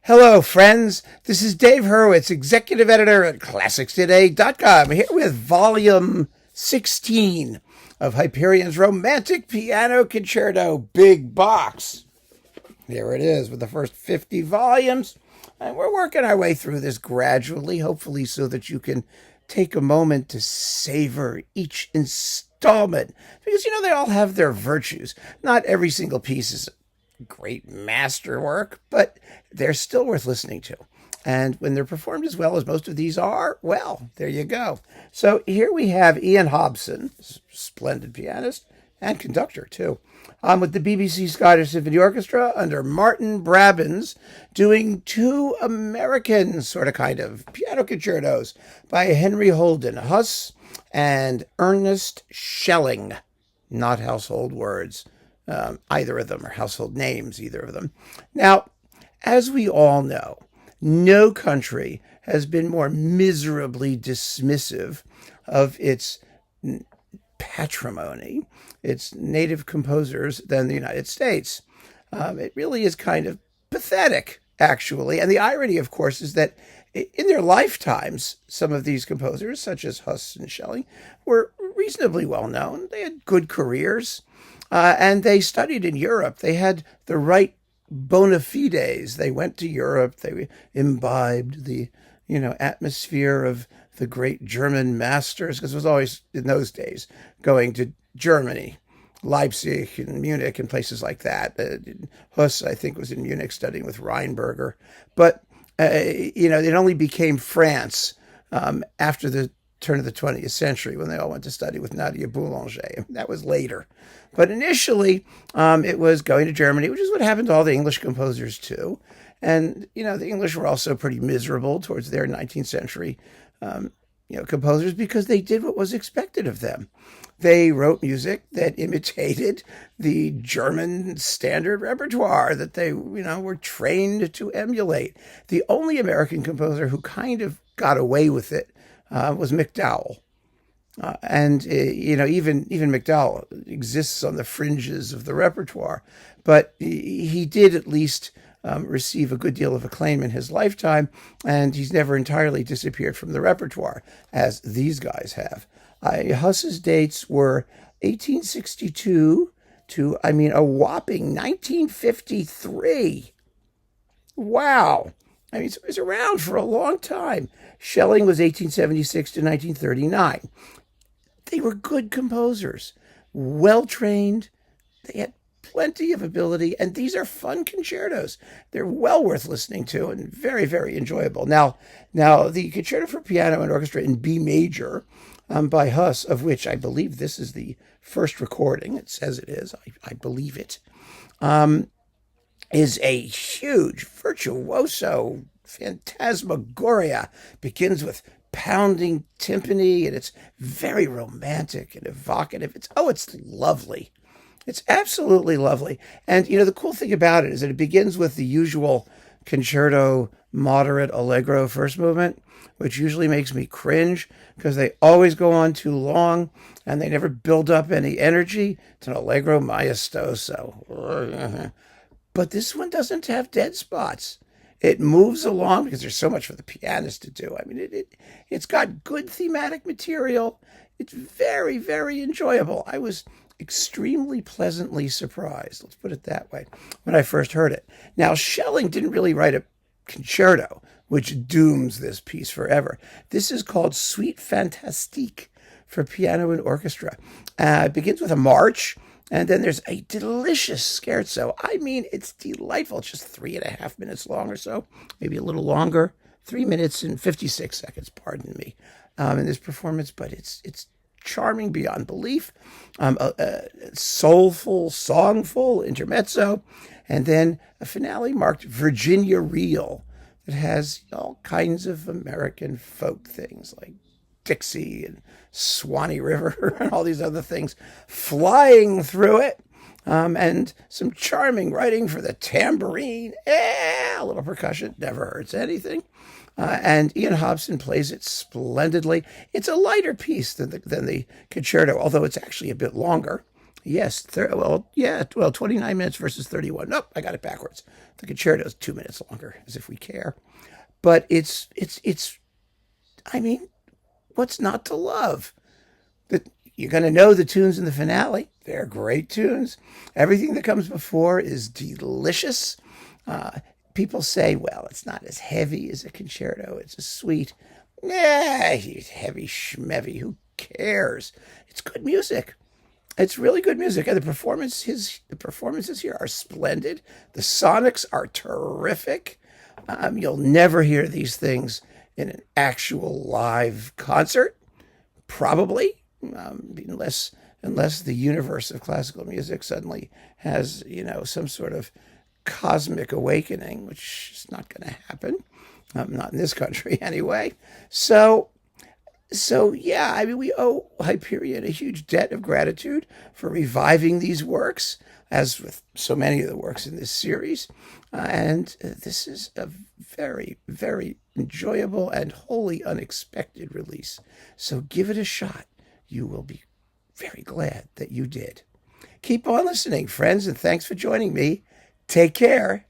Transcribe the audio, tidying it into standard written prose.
Hello, friends. This is Dave Hurwitz, executive editor at ClassicsToday.com, here with volume 16 of Hyperion's Romantic Piano Concerto Big Box. Here it is with the first 50 volumes. And we're working our way through this gradually, hopefully so that you can take a moment to savor each installment. Because, they all have their virtues. Not every single piece is great masterwork, but they're still worth listening to. And when they're performed as well as most of these are, well, there you go. So here we have Ian Hobson, splendid pianist and conductor too, with the BBC Scottish Symphony Orchestra under Martyn Brabbins, doing two American kind of piano concertos by Henry Holden, Huss and Ernest Schelling. Not household words. Either of them, or household names, either of them. Now, as we all know, no country has been more miserably dismissive of its patrimony, its native composers, than the United States. It really is kind of pathetic, actually. And the irony, of course, is that in their lifetimes, some of these composers, such as Huss and Schelling, were reasonably well known. They had good careers. And they studied in Europe. They had the right bona fides. They went to Europe. They imbibed the, atmosphere of the great German masters, because it was always, in those days, going to Germany, Leipzig and Munich and places like that. Huss, I think, was in Munich studying with Reinberger. But, it only became France after the turn of the 20th century when they all went to study with Nadia Boulanger. That was later. But initially, it was going to Germany, which is what happened to all the English composers too. And, the English were also pretty miserable towards their 19th century, composers, because they did what was expected of them. They wrote music that imitated the German standard repertoire that they, were trained to emulate. The only American composer who kind of got away with it was MacDowell. Even MacDowell exists on the fringes of the repertoire, but he did at least receive a good deal of acclaim in his lifetime, and he's never entirely disappeared from the repertoire, as these guys have. Huss's dates were 1862 to, a whopping 1953. Wow. It was around for a long time. Schelling was 1876 to 1939. They were good composers, well-trained. They had plenty of ability, and these are fun concertos. They're well worth listening to and very, very enjoyable. Now, the Concerto for Piano and Orchestra in B major by Huss, of which I believe this is the first recording. It says it is. I believe it. Is a huge virtuoso phantasmagoria. Begins with pounding timpani, and it's very romantic and evocative. It's lovely. It's absolutely lovely. And, the cool thing about it is that it begins with the usual concerto moderate allegro first movement, which usually makes me cringe because they always go on too long and they never build up any energy. It's an allegro maestoso. But this one doesn't have dead spots. It moves along because there's so much for the pianist to do. It's got good thematic material. It's very, very enjoyable. I was extremely pleasantly surprised, let's put it that way, when I first heard it. Now, Schelling didn't really write a concerto, which dooms this piece forever. This is called Suite Fantastique for piano and orchestra. It begins with a march, and then there's a delicious scherzo. It's delightful. It's just 3.5 minutes long or so, maybe a little longer. 3 minutes and 56 seconds, pardon me, in this performance. But it's charming beyond belief. Soulful, songful intermezzo. And then a finale marked Virginia Reel that has all kinds of American folk things like Dixie and Swanee River and all these other things flying through it. And some charming writing for the tambourine. A little percussion never hurts anything. And Ian Hobson plays it splendidly. It's a lighter piece than the concerto, although it's actually a bit longer. Yes, 29 minutes versus 31. Nope, I got it backwards. The concerto is 2 minutes longer, as if we care. But I mean, what's not to love? You're going to know the tunes in the finale. They're great tunes. Everything that comes before is delicious. Uh, People say, well, it's not as heavy as a concerto. It's a sweet. Nah, he's heavy schmevy. Who cares? It's good music. It's really good music, and the performances here are splendid. The sonics are terrific. You'll never hear these things in an actual live concert, probably, unless the universe of classical music suddenly has some sort of cosmic awakening, which is not going to happen. Not in this country anyway. So yeah, I mean, we owe Hyperion a huge debt of gratitude for reviving these works, as with so many of the works in this series. And this is a very, very enjoyable and wholly unexpected release. So give it a shot. You will be very glad that you did. Keep on listening, friends, and thanks for joining me. Take care.